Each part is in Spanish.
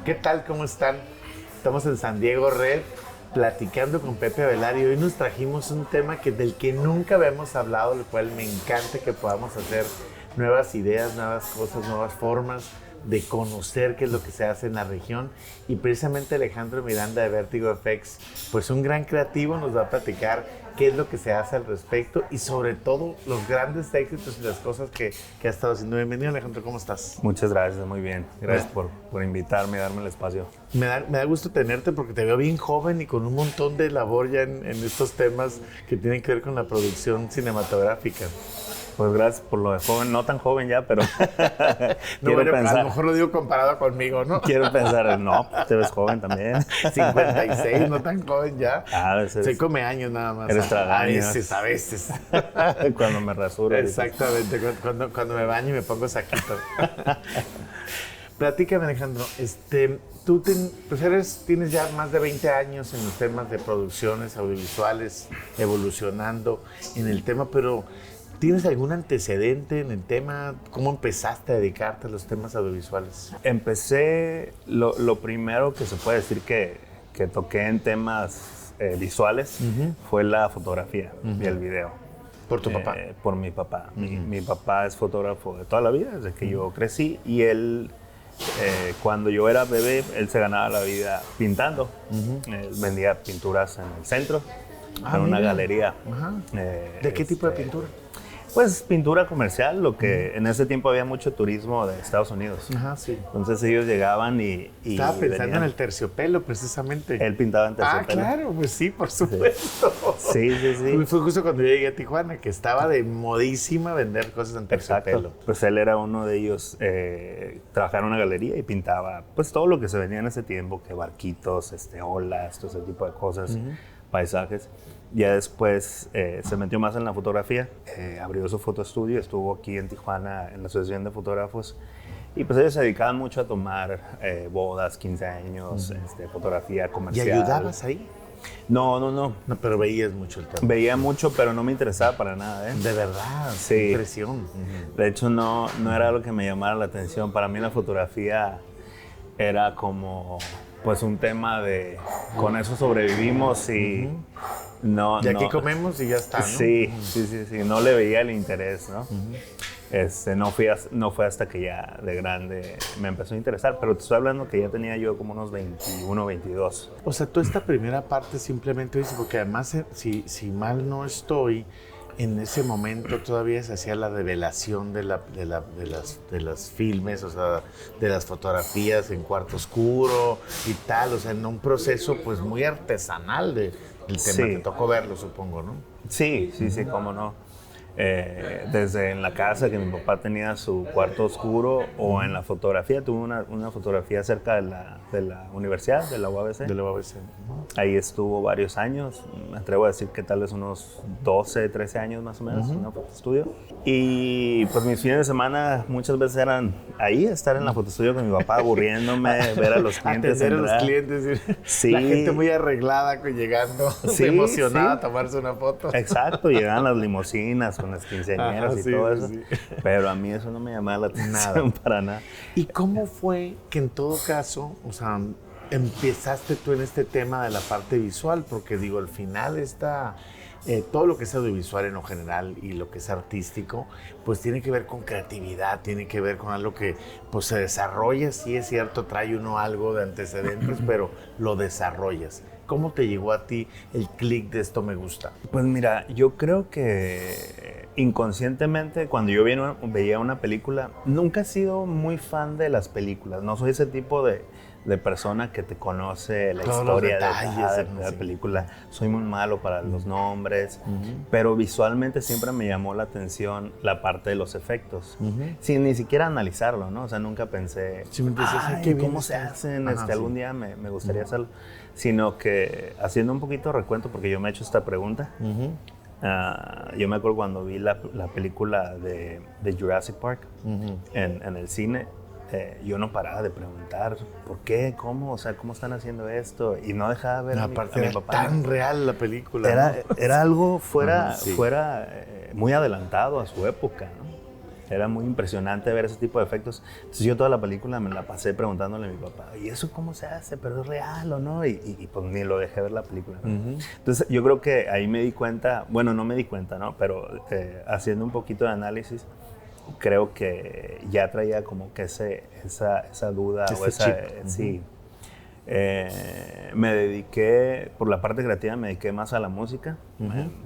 ¿Qué tal? ¿Cómo están? Estamos en San Diego Red platicando con Pepe Avelar y hoy nos trajimos un tema del que nunca habíamos hablado, lo cual me encanta que podamos hacer nuevas ideas, nuevas cosas, nuevas formas de conocer qué es lo que se hace en la región. Y precisamente Alejandro Miranda de Vertigo FX, pues un gran creativo, nos va a platicar qué es lo que se hace al respecto y sobre todo los grandes éxitos y las cosas que ha estado haciendo. Bienvenido, Alejandro, ¿cómo estás? Muchas gracias, muy bien. Gracias por invitarme y darme el espacio. Me da gusto tenerte porque te veo bien joven y con un montón de labor ya en estos temas que tienen que ver con la producción cinematográfica. Pues gracias por lo de joven, no tan joven ya, pero no, bueno, pensar, a lo mejor lo digo comparado conmigo, ¿no? Quiero pensar, no, te ves joven también. 56, no tan joven ya. A veces. Se come años nada más. Eres tragaños. A veces. Cuando me rasuro. Exactamente, cuando me baño y me pongo saquito. Platícame, Alejandro, tú tienes ya más de 20 años en los temas de producciones audiovisuales, evolucionando en el tema, pero ¿tienes algún antecedente en el tema? ¿Cómo empezaste a dedicarte a los temas audiovisuales? Empecé, lo primero que se puede decir que toqué en temas visuales fue la fotografía y el video. ¿Por tu papá? Por mi papá. Mi papá es fotógrafo de toda la vida, desde que yo crecí, y él, cuando yo era bebé, él se ganaba la vida pintando. Él vendía pinturas en el centro, en una galería. ¿De qué tipo de pintura? Pues pintura comercial, lo que en ese tiempo había mucho turismo de Estados Unidos. Ajá, sí. Entonces ellos llegaban y estaba pensando venían. En el terciopelo, precisamente. Él pintaba en terciopelo. Claro, pues sí, por supuesto. Sí. Fue justo cuando yo llegué a Tijuana, que estaba de modísima vender cosas en terciopelo. Exacto. Pues él era uno de ellos, trabajaba en una galería y pintaba pues todo lo que se vendía en ese tiempo, que barquitos, olas, todo ese tipo de cosas, paisajes. Ya después se metió más en la fotografía, abrió su fotoestudio, estuvo aquí en Tijuana en la Asociación de Fotógrafos y pues ellos se dedicaban mucho a tomar bodas, 15 años, fotografía comercial. ¿Y ayudabas ahí? No. No, pero veías mucho el tema. Veía mucho, pero no me interesaba para nada. De verdad, sí. Qué impresión. De hecho, no era lo que me llamara la atención. Para mí la fotografía era como pues un tema de con eso sobrevivimos y Y aquí comemos y ya está, ¿no? Sí, no le veía el interés, ¿no? No fue hasta que ya de grande me empezó a interesar, pero te estoy hablando que ya tenía yo como unos 21, 22. O sea, tú esta primera parte simplemente dices, porque además, si mal no estoy, en ese momento todavía se hacía la revelación de las filmes, o sea, de las fotografías en cuarto oscuro y tal, o sea, en un proceso pues muy artesanal del tema. Sí. Te tocó verlo, supongo, ¿no? Sí, cómo no. Desde en la casa que mi papá tenía su cuarto oscuro o en la fotografía, tuve una fotografía cerca de la universidad, de la UABC. De la UABC. Ahí estuvo varios años, me atrevo a decir que tal vez unos 12, 13 años más o menos, en un fotoestudio. Y pues mis fines de semana muchas veces eran ahí, estar en la fotoestudio con mi papá, aburriéndome, ver a los clientes. Atender a los clientes. Sí. La gente muy arreglada llegando, emocionada a tomarse una foto. Exacto, llegaban las limusinas con las quinceañeras y todo eso. Sí. Pero a mí eso no me llamaba la atención para nada. ¿Y cómo fue que en todo caso, o sea, empezaste tú en este tema de la parte visual? Porque digo, al final todo lo que es audiovisual en lo general y lo que es artístico, pues tiene que ver con creatividad, tiene que ver con algo que pues se desarrolla, sí es cierto, trae uno algo de antecedentes, pero lo desarrollas. ¿Cómo te llegó a ti el clic de esto me gusta? Pues mira, yo creo que inconscientemente cuando yo veía una película, nunca he sido muy fan de las películas, no soy ese tipo de persona que te conoce la todos historia de la película. Soy muy malo para los nombres, pero visualmente siempre me llamó la atención la parte de los efectos, sin ni siquiera analizarlo, ¿no? O sea, nunca pensé, ¿cómo se hacen? Algún día me gustaría hacerlo, sino que haciendo un poquito de recuento, porque yo me he hecho esta pregunta, yo me acuerdo cuando vi la película de Jurassic Park en el cine, yo no paraba de preguntar por qué, cómo, o sea, cómo están haciendo esto, y no dejaba de ver a mi papá. Tan real la película. Era algo fuera muy adelantado a su época, ¿no? Era muy impresionante ver ese tipo de efectos. Entonces yo toda la película me la pasé preguntándole a mi papá, ¿y eso cómo se hace? ¿Pero es real o no? Y pues ni lo dejé ver la película. Entonces yo creo que ahí me di cuenta, bueno, no me di cuenta, ¿no? Pero haciendo un poquito de análisis, creo que ya traía como que esa duda o esa... chip. Sí. Me dediqué, por la parte creativa, me dediqué más a la música.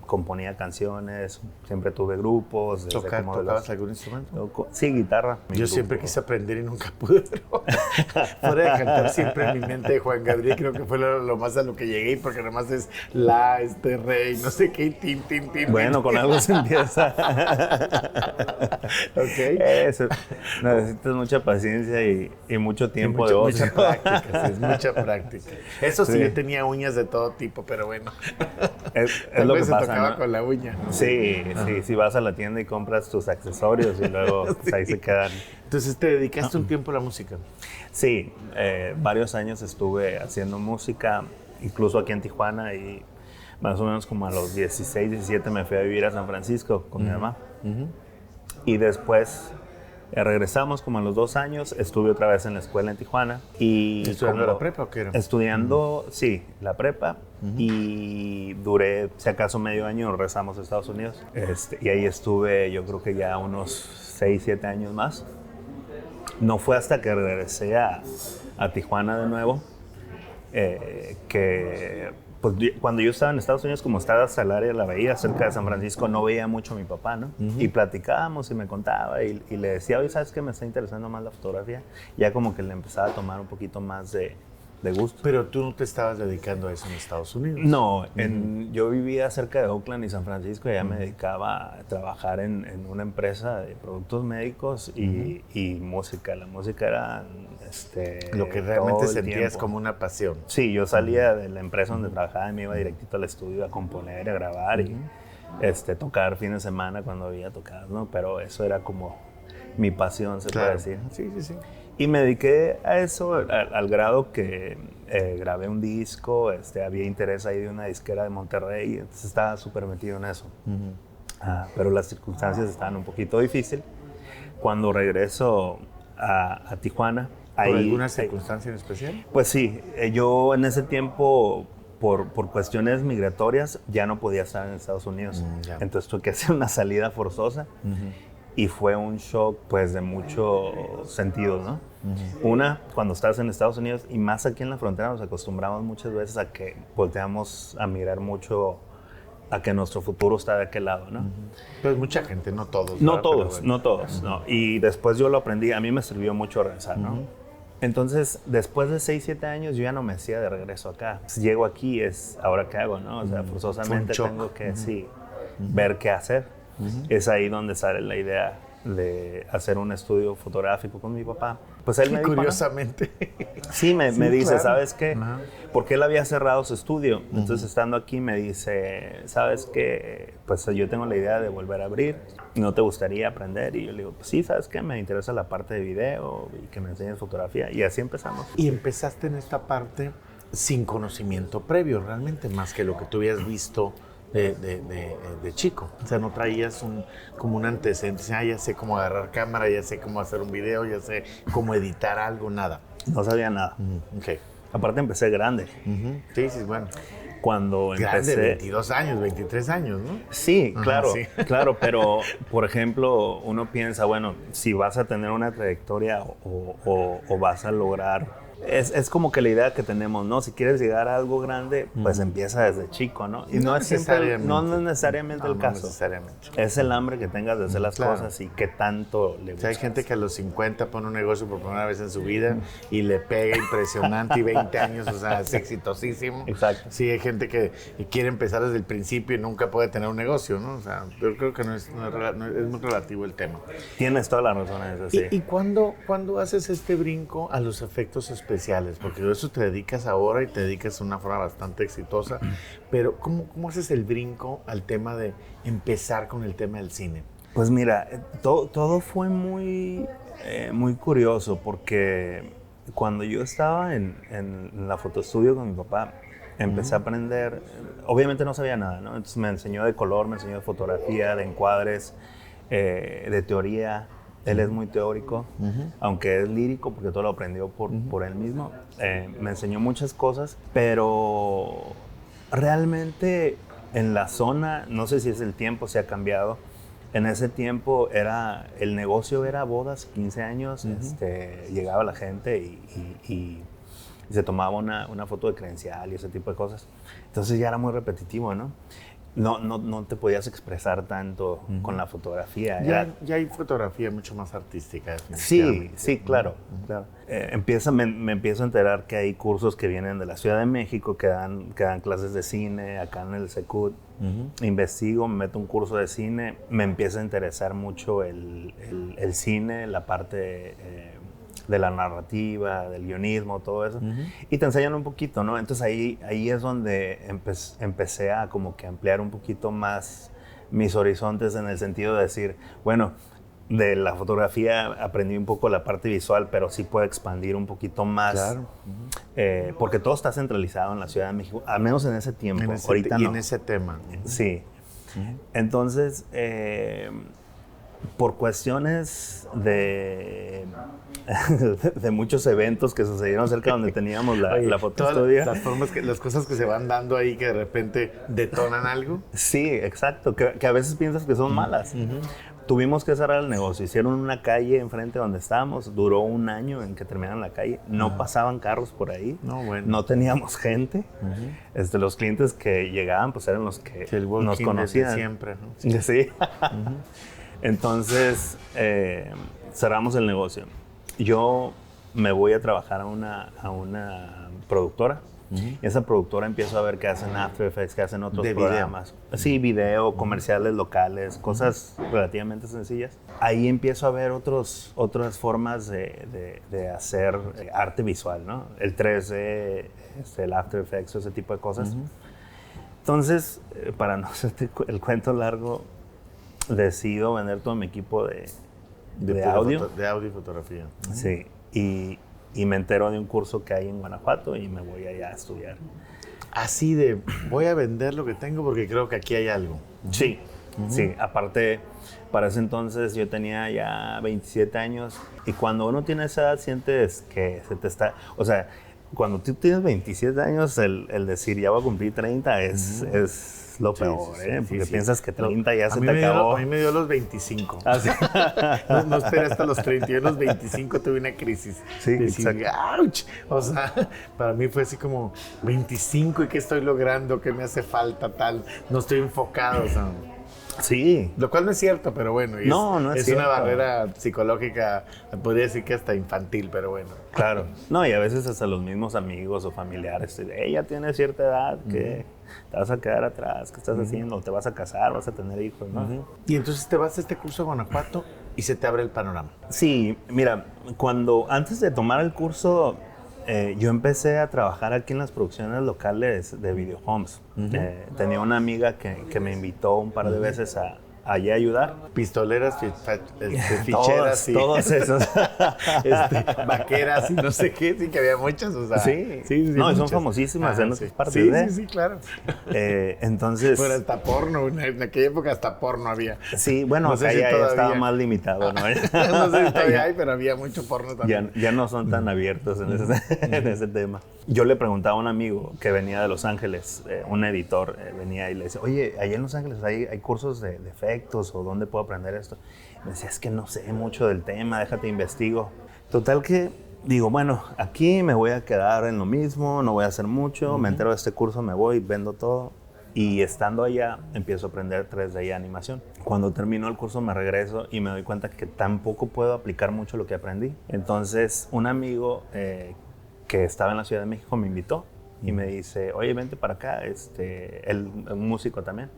Componía canciones, siempre tuve grupos. ¿Tocabas algún instrumento? Sí, guitarra. Yo siempre quise aprender y nunca pude, pero fuera de cantar siempre en mi mente de Juan Gabriel, creo que fue lo más a lo que llegué, porque nomás es la, rey, no sé qué, tin. Bueno, con algo se empieza. Ok. Eso, necesitas mucha paciencia y mucho tiempo de ocio. Mucha práctica, sí, es mucha práctica. Eso sí, yo tenía uñas de todo tipo, pero bueno. Es lo que se pasa, tocaba ¿no? con la uña. Sí, si vas a la tienda y compras tus accesorios y luego pues, ahí se quedan. Entonces, ¿te dedicaste un tiempo a la música? Sí, varios años estuve haciendo música, incluso aquí en Tijuana, y más o menos como a los 16, 17 me fui a vivir a San Francisco con mi mamá. Y después regresamos como a los 2 años, estuve otra vez en la escuela en Tijuana. ¿Estudiando la prepa o qué era? Estudiando, sí, la prepa. Y duré, si acaso, medio año, regresamos a Estados Unidos. Y ahí estuve, yo creo que ya unos 6, 7 años más. No fue hasta que regresé a Tijuana de nuevo, que pues, cuando yo estaba en Estados Unidos, como estaba hasta el área de la bahía, cerca de San Francisco, no veía mucho a mi papá, ¿no? Y platicábamos y me contaba y le decía, oye, ¿sabes qué? Me está interesando más la fotografía. Ya como que le empezaba a tomar un poquito más de gusto. Pero tú no te estabas dedicando a eso en Estados Unidos. No, yo vivía cerca de Oakland y San Francisco y allá me dedicaba a trabajar en una empresa de productos médicos y música. La música era lo que realmente sentías tiempo. como una pasión. Sí, yo salía de la empresa donde trabajaba y me iba directito al estudio a componer, a grabar y tocar fin de semana cuando había tocado, ¿no? Pero eso era como mi pasión, se puede decir. Sí. Y me dediqué a eso al grado que grabé un disco, había interés ahí de una disquera de Monterrey, entonces estaba súper metido en eso. Pero las circunstancias estaban un poquito difíciles. Cuando regreso a Tijuana... ¿Por alguna circunstancia en especial? Pues sí, yo en ese tiempo, por cuestiones migratorias, ya no podía estar en Estados Unidos. Entonces tuve que hacer una salida forzosa. Y fue un shock, pues, de muchos sentidos, ¿no? Una, cuando estás en Estados Unidos, y más aquí en la frontera, nos acostumbramos muchas veces a que volteamos a mirar mucho a que nuestro futuro está de aquel lado, ¿no? Pues mucha gente, no todos. No todos, ¿no? Y después yo lo aprendí, a mí me sirvió mucho regresar, ¿no? Entonces, después de 6, 7 años, yo ya no me hacía de regreso acá. Pues, llego aquí, ¿ahora qué hago, no? O sea, forzosamente tengo que, ver qué hacer. Es ahí donde sale la idea de hacer un estudio fotográfico con mi papá. Pues él me dijo, curiosamente. Sí, me dice, claro. ¿sabes qué? Porque él había cerrado su estudio. Entonces, estando aquí, me dice, ¿sabes qué? Pues yo tengo la idea de volver a abrir. ¿No te gustaría aprender? Y yo le digo, pues sí, ¿sabes qué? Me interesa la parte de video y que me enseñes fotografía. Y así empezamos. Y empezaste en esta parte sin conocimiento previo, realmente, más que lo que tú habías visto de chico. O sea, no traías como un antecedente. Ya sé cómo agarrar cámara, ya sé cómo hacer un video, ya sé cómo editar algo, nada. No sabía nada. Okay. Aparte empecé grande. Sí, bueno. Cuando grande, empecé... 22 años, 23 años, ¿no? Sí, claro, sí. claro, pero por ejemplo, uno piensa, bueno, si vas a tener una trayectoria o vas a lograr... Es como que la idea que tenemos, ¿no? Si quieres llegar a algo grande, pues empieza desde chico, ¿no? Y no es necesariamente el caso. Necesariamente. Es el hambre que tengas de hacer las cosas y qué tanto le gusta. O sea, hay gente que a los 50 pone un negocio por primera vez en su vida y le pega impresionante y 20 años, o sea, es exitosísimo. Exacto. Sí, hay gente que quiere empezar desde el principio y nunca puede tener un negocio, ¿no? O sea, yo creo que es muy relativo el tema. Tienes toda la razón en eso, sí. ¿Y cuándo haces este brinco a los efectos especiales? Porque de eso te dedicas ahora y te dedicas de una forma bastante exitosa, pero ¿cómo haces el brinco al tema de empezar con el tema del cine? Pues mira, todo fue muy curioso porque cuando yo estaba en la fotoestudio con mi papá, empecé a aprender, obviamente no sabía nada, ¿no? Entonces me enseñó de color, me enseñó de fotografía, de encuadres, de teoría. Él es muy teórico, aunque es lírico porque todo lo aprendió por él mismo. Me enseñó muchas cosas, pero realmente en la zona, no sé si es el tiempo, se ha cambiado. En ese tiempo el negocio era bodas, 15 años, llegaba la gente y se tomaba una foto de credencial y ese tipo de cosas. Entonces ya era muy repetitivo, ¿no? No te podías expresar tanto con la fotografía. Ya hay fotografía mucho más artística. Sí, claro. Me empiezo a enterar que hay cursos que vienen de la Ciudad de México que dan clases de cine acá en el Secut. Investigo, me meto a un curso de cine, me empieza a interesar mucho el cine, la parte de la narrativa, del guionismo, todo eso. Y te enseñan un poquito, ¿no? Entonces ahí es donde empecé a como que ampliar un poquito más mis horizontes en el sentido de decir, bueno, de la fotografía aprendí un poco la parte visual, pero sí puedo expandir un poquito más. Claro. Porque todo está centralizado en la Ciudad de México, al menos en ese tiempo. Ahorita no. Y en ese tema. Sí. Entonces, por cuestiones de muchos eventos que sucedieron cerca donde teníamos la fotoestudia. Las cosas que se van dando ahí que de repente detonan algo. Sí, exacto, que a veces piensas que son malas. Tuvimos que cerrar el negocio, hicieron una calle enfrente donde estábamos, duró un año en que terminaron la calle, no pasaban carros por ahí, no teníamos gente, los clientes que llegaban pues eran los que nos conocían. Siempre, ¿no? Sí. Entonces cerramos el negocio. Yo me voy a trabajar a una productora. Y esa productora empiezo a ver que hacen After Effects, que hacen otros programas. Sí, video, comerciales locales, cosas relativamente sencillas. Ahí empiezo a ver otras formas de hacer arte visual, ¿no? El 3D, el After Effects, ese tipo de cosas. Entonces, para no hacerte el cuento largo, decido vender todo mi equipo de audio. De audio y fotografía. Sí, y me entero de un curso que hay en Guanajuato y me voy allá a estudiar. Así de, voy a vender lo que tengo porque creo que aquí hay algo. Sí, sí. Aparte, para ese entonces yo tenía ya 27 años y cuando uno tiene esa edad sientes que se te está... O sea, cuando tú tienes 27 años, el decir ya voy a cumplir 30 es lo peor, porque piensas que 30 ya se te acabó. A mí me dio los 25. ¿Ah, sí? No esperé hasta los 30. Yo a los 25 tuve una crisis. Sí, exacto. ¡Auch! O sea, para mí fue así como 25 y qué estoy logrando, qué me hace falta, tal. No estoy enfocado, o sea. Sí. Lo cual no es cierto, pero bueno. No es cierto. Una barrera psicológica, podría decir que hasta infantil, pero bueno. Claro. No, y a veces hasta los mismos amigos o familiares, ella tiene cierta edad, que te vas a quedar atrás, ¿qué estás haciendo? Te vas a casar, vas a tener hijos, ¿no? Y entonces te vas a este curso a Guanajuato y se te abre el panorama. Sí, mira, antes de tomar el curso, yo empecé a trabajar aquí en las producciones locales de videohomes. Tenía una amiga que me invitó un par de veces allí a ayudar. Pistoleras, ficheras, todos esos. Vaqueras y no sé qué, sí que había muchas, o sea. Sí, no, son famosísimas en otras partes. Sí, claro. Entonces. Pero hasta porno, en aquella época hasta porno había. Sí, bueno, no sé acá si ya todavía estaba más limitado, ¿no? No sé si todavía hay, pero había mucho porno también. Ya no son tan abiertos en ese tema. Yo le preguntaba a un amigo que venía de Los Ángeles, un editor, venía y le decía, oye, allá en Los Ángeles hay cursos de efectos o dónde puedo aprender esto. Me decía, es que no sé mucho del tema, déjate investigo. Total que digo, bueno, aquí me voy a quedar en lo mismo, no voy a hacer mucho, me entero de este curso, me voy, vendo todo. Y estando allá, empiezo a aprender 3D y animación. Cuando termino el curso me regreso y me doy cuenta que tampoco puedo aplicar mucho lo que aprendí. Entonces, un amigo que estaba en la Ciudad de México me invitó y me dice, oye, vente para acá, un músico también.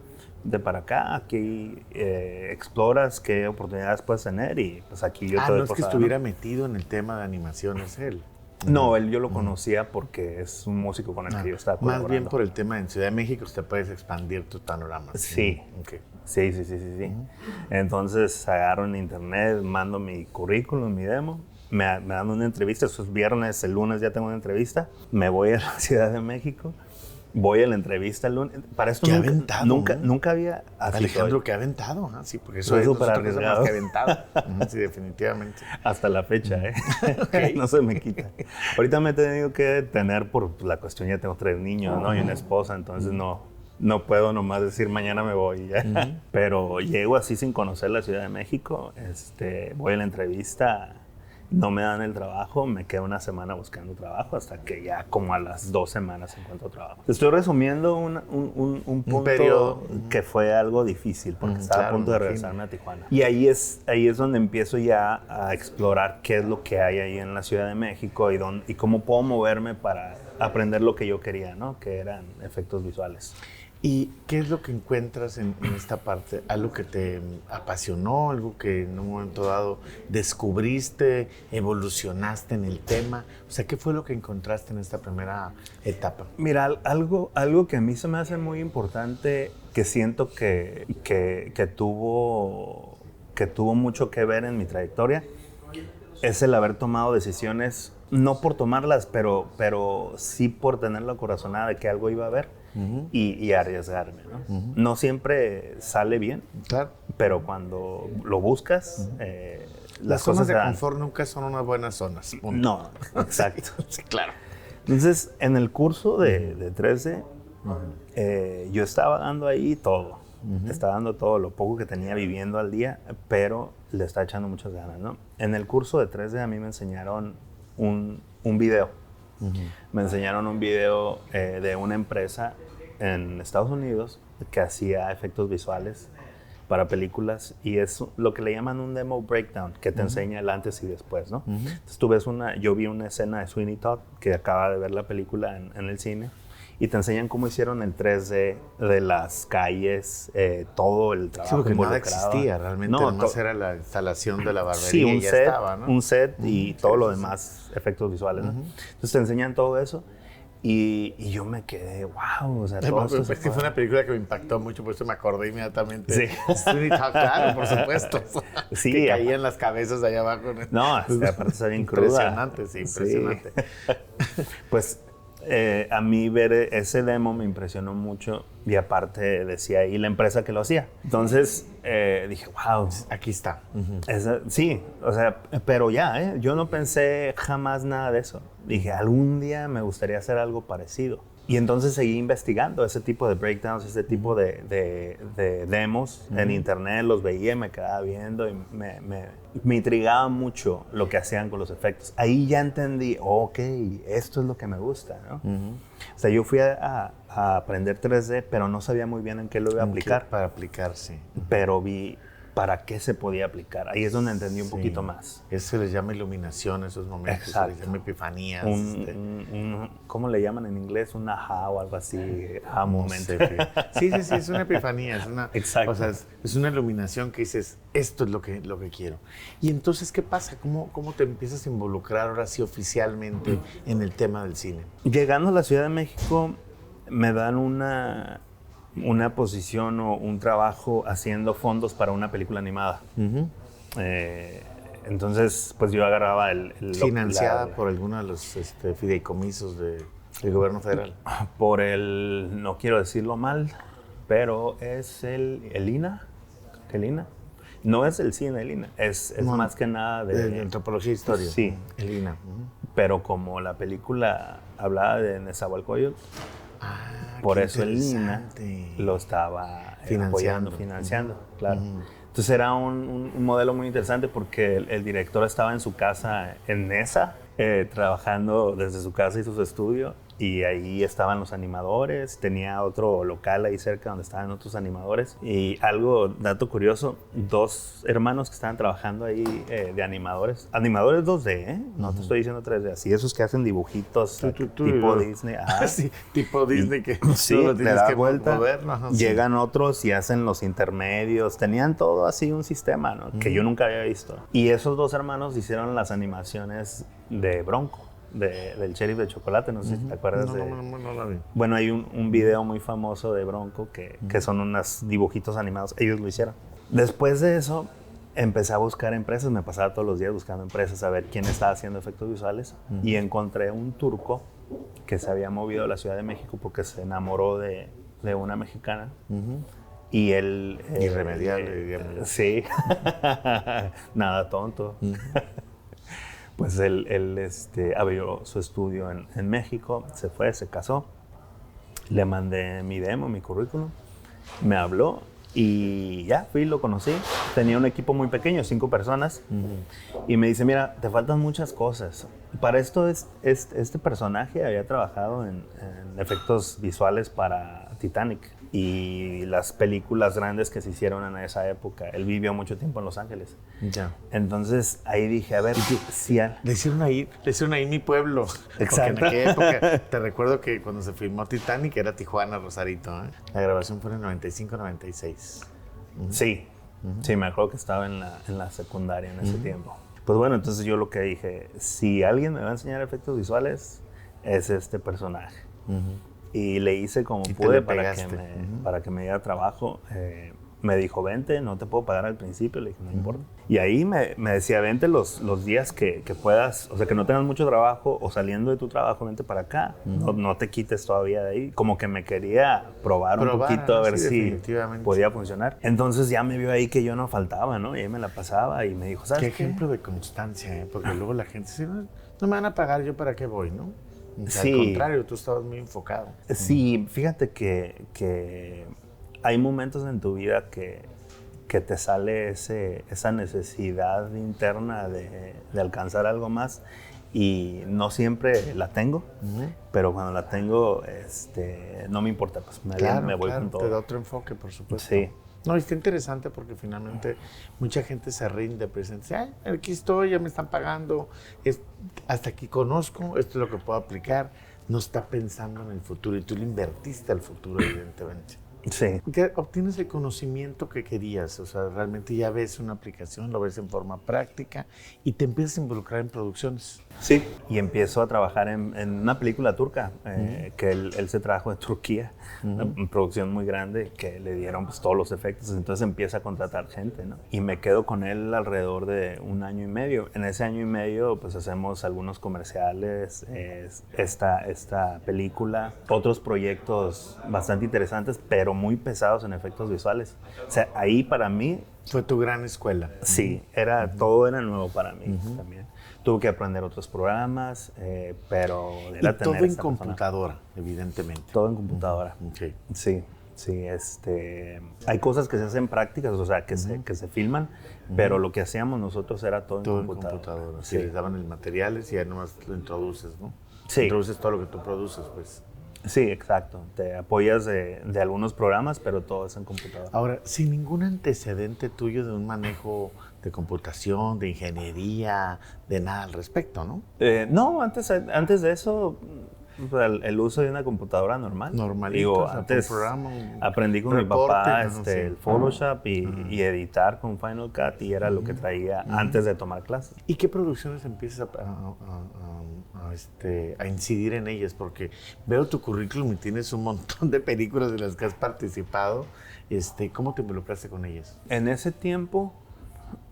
De para acá, aquí exploras qué oportunidades puedes tener y pues aquí yo te doy no es que posada, estuviera ¿no? metido en el tema de animación, es él. No, él yo lo conocía porque es un músico con el que yo estaba colaborando. Más bien por el tema en Ciudad de México, usted puedes expandir tus panoramas. Sí. Okay. Sí. Entonces agarro en internet, mando mi currículum, mi demo, me dan una entrevista, eso es viernes, el lunes ya tengo una entrevista, me voy a la Ciudad de México Voy a la entrevista el lunes. Para esto qué nunca, aventado, nunca, ¿no? nunca había... Alejandro, qué aventado. Sí, porque eso Soy es súper otra cosa más arriesgado. que aventado. Sí, definitivamente. Hasta la fecha, ¿eh? No se me quita. Ahorita me he tenido que detener por la cuestión, ya tengo 3 niños, ¿no? Y una esposa, entonces no puedo nomás decir mañana me voy y ya. Pero llego así sin conocer la Ciudad de México, voy a la entrevista, no me dan el trabajo, me quedo una semana buscando trabajo hasta que ya como a las 2 semanas encuentro trabajo. Estoy resumiendo un punto periodo que fue algo difícil porque estaba claro, a punto de regresarme a Tijuana. Y ahí es donde empiezo ya a explorar qué es lo que hay ahí en la Ciudad de México y cómo puedo moverme para aprender lo que yo quería, ¿no? Que eran efectos visuales. ¿Y qué es lo que encuentras en esta parte? ¿Algo que te apasionó? ¿Algo que en un momento dado descubriste, evolucionaste en el tema? O sea, ¿qué fue lo que encontraste en esta primera etapa? Mira, algo que a mí se me hace muy importante, que siento que tuvo mucho que ver en mi trayectoria, es el haber tomado decisiones, no por tomarlas, pero sí por tener la corazonada de que algo iba a haber. Y arriesgarme, ¿no? No siempre sale bien, claro, pero cuando lo buscas, las zonas de confort nunca son unas buenas zonas. Punto. No, exacto. Sí, claro. Entonces, en el curso de 3D, yo estaba dando ahí todo. Estaba dando todo lo poco que tenía viviendo al día, pero le estaba echando muchas ganas, ¿no? En el curso de 3D a mí me enseñaron un video. Me enseñaron un video de una empresa en Estados Unidos que hacía efectos visuales para películas y es lo que le llaman un demo breakdown, que te enseña el antes y después, ¿no? Entonces yo vi una escena de Sweeney Todd, que acaba de ver la película en el cine, y te enseñan cómo hicieron el 3D de las calles, todo el trabajo. Sí, porque nada existía realmente, no, nomás era la instalación de la barbería sí, y ya estaba, ¿no? Un set y todo lo demás, efectos visuales, ¿no? Entonces te enseñan todo eso y yo me quedé, wow, o sea, todo esto sí, fue una película que me impactó mucho, por eso me acordé inmediatamente. Sí. Sweeney Todd, claro, por supuesto. Sí, que caían las cabezas allá abajo. No, aparte está bien cruda. Impresionante, sí, impresionante. Sí. Pues a mí ver ese demo me impresionó mucho y aparte decía ahí la empresa que lo hacía. Entonces dije, wow. Aquí está. Sí, o sea, pero ya, yo no pensé jamás nada de eso. Dije, algún día me gustaría hacer algo parecido. Y entonces seguí investigando ese tipo de breakdowns, ese tipo de demos en internet, los veía, me quedaba viendo y me intrigaba mucho lo que hacían con los efectos. Ahí ya entendí, ok, esto es lo que me gusta, ¿no? O sea, yo fui a aprender 3D, pero no sabía muy bien en qué lo iba a aplicar. Para aplicar, sí. Pero vi para qué se podía aplicar. Ahí es donde entendí un poquito más. Eso se les llama iluminación, esos momentos. Exacto. Se les llama epifanías. ¿Cómo le llaman en inglés? Un aha o algo así. Aha moment. Sí, es una epifanía. Es una, exacto. O sea, es una iluminación que dices, esto es lo que quiero. Y entonces, ¿qué pasa? ¿Cómo te empiezas a involucrar ahora sí oficialmente en el tema del cine? Llegando a la Ciudad de México, me dan una posición o un trabajo haciendo fondos para una película animada. Entonces, pues yo agarraba financiada por alguno de los fideicomisos del gobierno federal. Por no quiero decirlo mal, pero es el INA. ¿El INA? No es el cine, el INA. Es más que nada de antropología e historia. Sí. El INA. Pero como la película hablaba de Nezahualcóyotl, por eso el INA lo estaba financiando, claro. Entonces era un modelo muy interesante porque el director estaba en su casa en Nesa, trabajando desde su casa y su estudio, y ahí estaban los animadores, tenía otro local ahí cerca donde estaban otros animadores. Y dato curioso, 2 hermanos que estaban trabajando ahí de animadores 2D, no te estoy diciendo 3D, así esos que hacen dibujitos tipo Disney. Sí, tipo Disney que sí, le da vuelta, llegan otros y hacen los intermedios, tenían todo así un sistema, ¿no? Que yo nunca había visto. Y esos 2 hermanos hicieron las animaciones de Bronco. Del Sheriff de Chocolate, no sé si te acuerdas no la vi. Bueno, hay un video muy famoso de Bronco que son unos dibujitos animados, ellos lo hicieron. Después de eso, empecé a buscar empresas, me pasaba todos los días buscando empresas a ver quién estaba haciendo efectos visuales y encontré un turco que se había movido a la Ciudad de México porque se enamoró de una mexicana. Y él... irremediable, digamos. Sí. Nada tonto. Pues él abrió su estudio en México, se fue, se casó. Le mandé mi demo, mi currículum. Me habló y ya fui, lo conocí. Tenía un equipo muy pequeño, 5 personas. Y me dice, mira, te faltan muchas cosas. Para esto, este personaje había trabajado en efectos visuales para Titanic y las películas grandes que se hicieron en esa época. Él vivió mucho tiempo en Los Ángeles. Ya. Entonces ahí dije, a ver, si le hicieron ahí mi pueblo. Exacto. Porque en aquella época, te recuerdo que cuando se filmó Titanic era Tijuana, Rosarito. La grabación fue en el 95-96. Sí, sí, me acuerdo que estaba en la secundaria en ese tiempo. Pues bueno, entonces yo lo que dije, si alguien me va a enseñar efectos visuales, es este personaje. Y le hice como pude para que me diera trabajo. Me dijo, vente, no te puedo pagar al principio. Le dije, no importa. Y ahí me decía, vente los días que puedas, o sea, que no tengas mucho trabajo o saliendo de tu trabajo, vente para acá. No te quites todavía de ahí. Como que me quería probar un poquito a ver si podía funcionar. Entonces ya me vio ahí que yo no faltaba, ¿no? Y ahí me la pasaba y me dijo, ¿sabes qué? Qué ejemplo de constancia, ¿eh? Porque luego la gente dice, no me van a pagar, ¿yo para qué voy, no? O sea, Sí. Al contrario, tú estabas muy enfocado. Sí, fíjate que hay momentos en tu vida que te sale esa necesidad interna de alcanzar algo más y no siempre la tengo, pero cuando la tengo no me importa, pues me voy con todo. Te da otro enfoque, por supuesto. Sí. No, está interesante porque finalmente mucha gente se rinde, pues dice, aquí estoy, ya me están pagando, hasta aquí conozco, esto es lo que puedo aplicar. No está pensando en el futuro y tú le invertiste al futuro, evidentemente. Sí. Que obtienes el conocimiento que querías, o sea, realmente ya ves una aplicación, lo ves en forma práctica y te empiezas a involucrar en producciones. Sí. Y empiezo a trabajar en una película turca que él se trajo de Turquía, una producción muy grande que le dieron pues, todos los efectos, entonces empieza a contratar gente, ¿no? Y me quedo con él alrededor de 1 año y medio. En ese año y medio pues hacemos algunos comerciales, esta película, otros proyectos bastante interesantes, pero muy pesados en efectos visuales. O sea, ahí para mí... Fue tu gran escuela. Sí, todo era nuevo para mí también. Tuve que aprender otros programas, pero era y todo tener en esa computadora, evidentemente. Todo en computadora. Okay. Sí. Hay cosas que se hacen prácticas, o sea, que se filman, pero lo que hacíamos nosotros era todo en computadora. Sí, les daban el materiales y ya nomás lo introduces, ¿no? Sí. Introduces todo lo que tú produces, pues. Sí, exacto. Te apoyas de algunos programas, pero todo es en computadora. Ahora, sin ningún antecedente tuyo de un manejo de computación, de ingeniería, de nada al respecto, ¿no? No, antes de eso, el uso de una computadora normal. Normalito. Digo, antes programa, aprendí con mi papá el Photoshop y editar con Final Cut y era lo que traía antes de tomar clases. ¿Y qué producciones empiezas a incidir en ellas? Porque veo tu currículum y tienes un montón de películas de las que has participado. ¿Cómo te involucraste con ellas? En ese tiempo,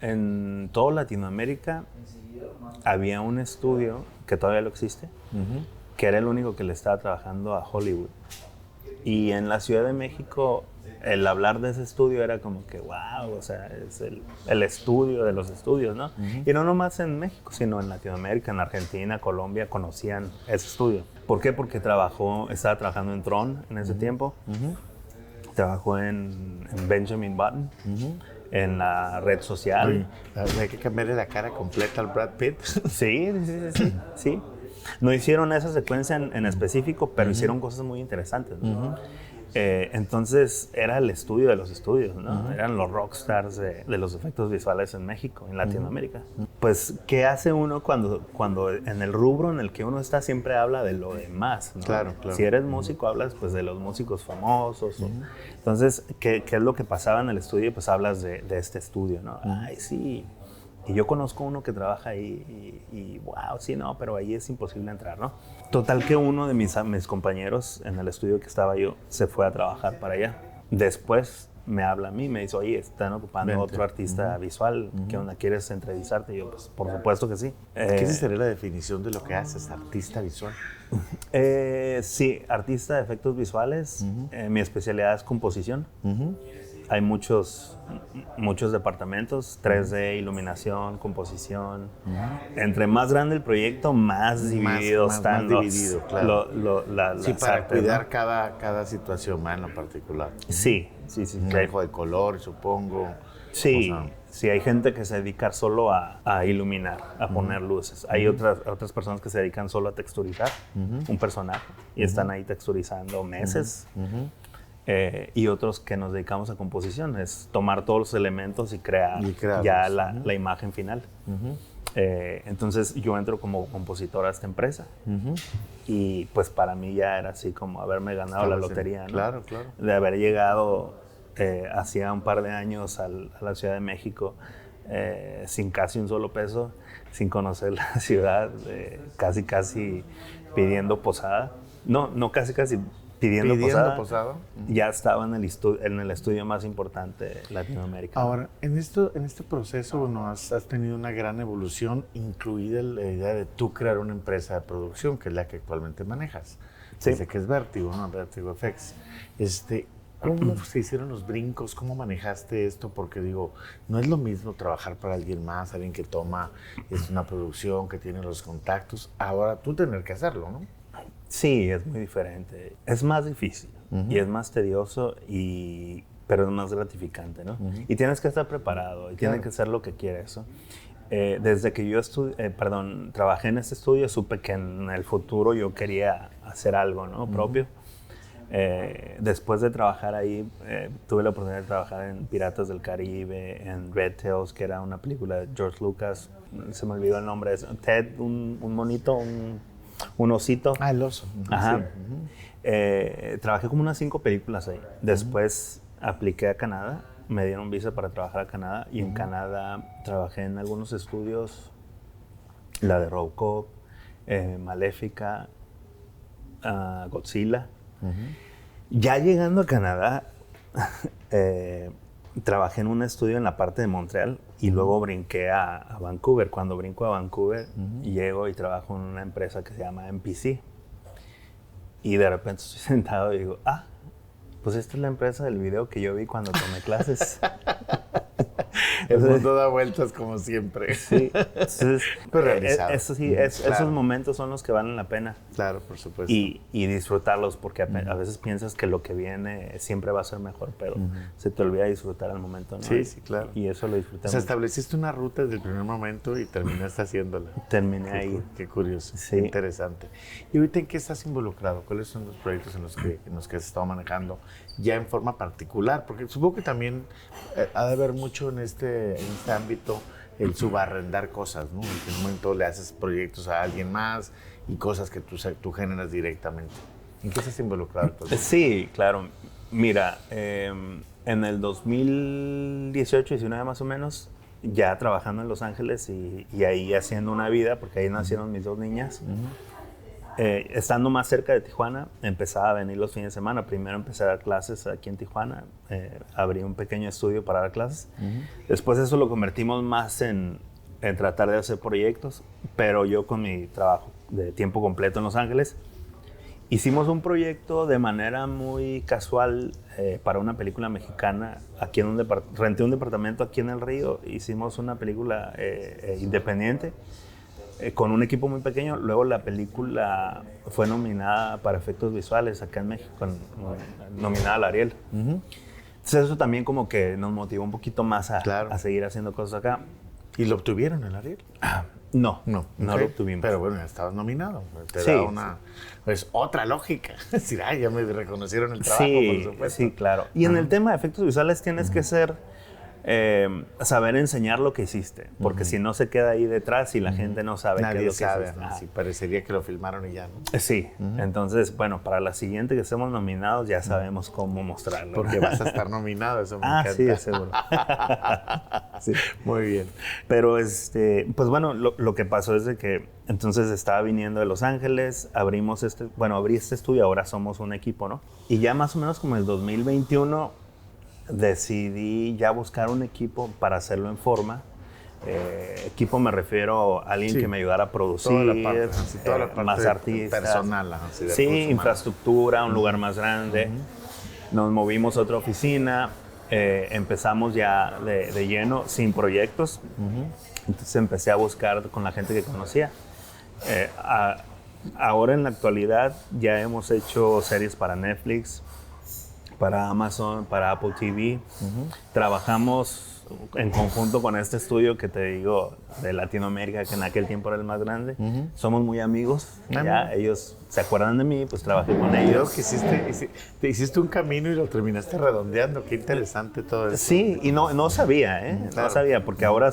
en toda Latinoamérica, había un estudio que todavía lo existe, que era el único que le estaba trabajando a Hollywood. Y en la Ciudad de México, el hablar de ese estudio era como que, wow, o sea, es el estudio de los estudios, ¿no? Y no nomás en México, sino en Latinoamérica, en Argentina, Colombia, conocían ese estudio. ¿Por qué? Porque estaba trabajando en Tron en ese tiempo. Trabajó en Benjamin Button, en la red social. Oye, hay que cambiarle la cara completa al Brad Pitt. Sí. No hicieron esa secuencia en específico, pero hicieron cosas muy interesantes, ¿no? Entonces era el estudio de los estudios, ¿no? Eran los rockstars de los efectos visuales en México, en Latinoamérica. Pues, ¿qué hace uno cuando en el rubro en el que uno está siempre habla de lo demás, ¿no? Claro. Si eres músico, hablas pues de los músicos famosos. Entonces, ¿qué es lo que pasaba en el estudio? Pues hablas de este estudio, ¿no? Ay, sí. Y yo conozco uno que trabaja ahí y wow, sí, no, pero ahí es imposible entrar, ¿no? Total que uno de mis compañeros en el estudio que estaba yo se fue a trabajar para allá. Después me habla a mí, me dice, oye, están ocupando otro artista visual, ¿qué onda? ¿Quieres entrevistarte? Y yo, pues, por supuesto que sí. ¿Qué sería la definición de lo que haces, artista visual? Sí, artista de efectos visuales. Mi especialidad es composición. Hay muchos departamentos, 3D, iluminación, composición. Entre más grande el proyecto, más divididos están más dividido, claro. Sí, para artes, cuidar ¿no? cada situación más en lo particular. Sí. Manejo de color, supongo. Sí, O sea, sí, hay gente que se dedica solo a iluminar, a poner luces. Hay otras personas que se dedican solo a texturizar un personaje y están ahí texturizando meses. Y otros que nos dedicamos a composición, es tomar todos los elementos y crear ya la imagen final. Entonces yo entro como compositor a esta empresa y pues para mí ya era así como haberme ganado la lotería, ¿no? Claro. De haber llegado hacía un par de años a la Ciudad de México sin casi un solo peso, sin conocer la ciudad, casi pidiendo posada. No casi pidiendo posada. Ya estaba en el estudio más importante de Latinoamérica. Ahora, en este proceso, bueno, has tenido una gran evolución, incluida la idea de tú crear una empresa de producción, que es la que actualmente manejas. Sí. Desde que es Vértigo, ¿no? Vértigo FX. ¿Cómo se hicieron los brincos? ¿Cómo manejaste esto? Porque digo, no es lo mismo trabajar para alguien más, alguien que toma una producción, que tiene los contactos. Ahora tú tener que hacerlo, ¿no? Sí, es muy diferente. Es más difícil y es más tedioso, pero es más gratificante, ¿no? Y tienes que estar preparado y tienes que hacer lo que quieres, ¿no? Desde que yo trabajé en este estudio, supe que en el futuro yo quería hacer algo, ¿no? Propio. Después de trabajar ahí, tuve la oportunidad de trabajar en Piratas del Caribe, en Red Tails, que era una película de George Lucas. Se me olvidó el nombre. Ted, un monito, un osito. Ah, el oso. Ajá. Sí. Trabajé como unas 5 películas ahí. Después apliqué a Canadá, me dieron visa para trabajar a Canadá y en Canadá trabajé en algunos estudios, la de Robocop, Maléfica, Godzilla. Ya llegando a Canadá, trabajé en un estudio en la parte de Montreal y luego brinqué a Vancouver. Cuando brinco a Vancouver, llego y trabajo en una empresa que se llama MPC. Y de repente estoy sentado y digo, pues esta es la empresa del video que yo vi cuando tomé clases. El mundo da vueltas como siempre. Sí. Entonces, pero realizado. Eso sí, claro. Esos momentos son los que valen la pena. Claro, por supuesto. Y disfrutarlos, porque a veces piensas que lo que viene siempre va a ser mejor, pero se te olvida disfrutar al momento, ¿no? Sí, claro. Y eso lo disfruté. O sea, estableciste una ruta desde el primer momento y terminaste haciéndola. Terminé ahí. Qué curioso, sí. Qué interesante. ¿Y ahorita en qué estás involucrado? ¿Cuáles son los proyectos en los que has estado manejando ya en forma particular? Porque supongo que también ha de haber mucho en este ámbito el subarrendar cosas, ¿no? En un momento le haces proyectos a alguien más y cosas que tú generas directamente. ¿En qué estás involucrado? Sí, claro. Mira, en el 2018-19 más o menos, ya trabajando en Los Ángeles y ahí haciendo una vida, porque ahí nacieron mis 2 niñas. Estando más cerca de Tijuana, empezaba a venir los fines de semana. Primero empecé a dar clases aquí en Tijuana, abrí un pequeño estudio para dar clases. Después eso lo convertimos más en tratar de hacer proyectos, pero yo con mi trabajo de tiempo completo en Los Ángeles, hicimos un proyecto de manera muy casual para una película mexicana. Aquí renté un departamento aquí en El Río, hicimos una película independiente, con un equipo muy pequeño. Luego la película fue nominada para efectos visuales acá en México, nominada al Ariel. Entonces eso también como que nos motivó un poquito más a seguir haciendo cosas acá. ¿Y lo obtuvieron el Ariel? No lo obtuvimos. Pero bueno, ya estabas nominado. Te da pues, otra lógica. Es decir, ya me reconocieron el trabajo, por supuesto. Sí, claro. Y en el tema de efectos visuales tienes que saber enseñar lo que hiciste, porque si no se queda ahí detrás y la gente no sabe qué es lo que hiciste. Sí, parecería que lo filmaron y ya, ¿no? Sí, entonces, bueno, para la siguiente que estemos nominados ya sabemos cómo mostrarlo. Porque vas a estar nominado, eso me encanta. Sí, seguro. Sí. Muy bien. Pero, pues bueno, lo que pasó es de que entonces estaba viniendo de Los Ángeles, abrí este estudio, ahora somos un equipo, ¿no? Y ya más o menos como el 2021 decidí ya buscar un equipo para hacerlo en forma. Equipo me refiero a alguien que me ayudara a producir, toda la parte más artistas, personal, sí, infraestructura, un lugar más grande. Nos movimos a otra oficina, empezamos ya de lleno, sin proyectos. Entonces empecé a buscar con la gente que conocía. Ahora en la actualidad ya hemos hecho series para Netflix, para Amazon, para Apple TV. Trabajamos en conjunto con este estudio que te digo de Latinoamérica, que en aquel tiempo era el más grande. Somos muy amigos. Ya ellos se acuerdan de mí, pues trabajé con ellos. Creo que te hiciste un camino y lo terminaste redondeando. Qué interesante todo eso. Sí, y no sabía, no sabía, porque ahora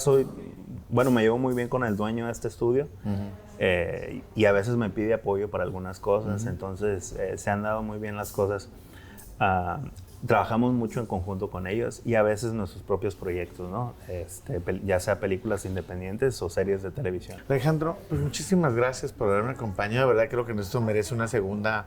me llevo muy bien con el dueño de este estudio. Y a veces me pide apoyo para algunas cosas. Entonces se han dado muy bien las cosas. Trabajamos mucho en conjunto con ellos y a veces nuestros propios proyectos, ¿no? Ya sea películas independientes o series de televisión. Alejandro, pues muchísimas gracias por haberme acompañado. De verdad creo que esto merece una segunda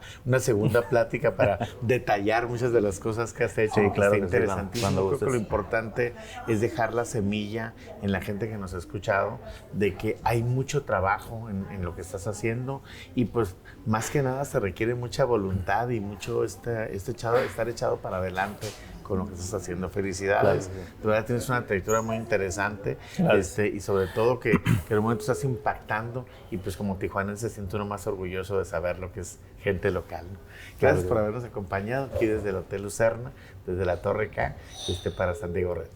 plática para detallar muchas de las cosas que has hecho. Sí, claro. Está interesantísimo. Creo que lo importante es dejar la semilla en la gente que nos ha escuchado de que hay mucho trabajo en lo que estás haciendo y pues más que nada se requiere mucha voluntad y mucho estar echado para adelante con lo que estás haciendo. Felicidades. Claro, sí. De verdad tienes una trayectoria muy interesante y sobre todo que en el momento estás impactando y pues como tijuanense se siente uno más orgulloso de saber lo que es gente local, ¿no? Gracias por habernos acompañado aquí desde el Hotel Lucerna, desde la Torre K, para San Diego Red.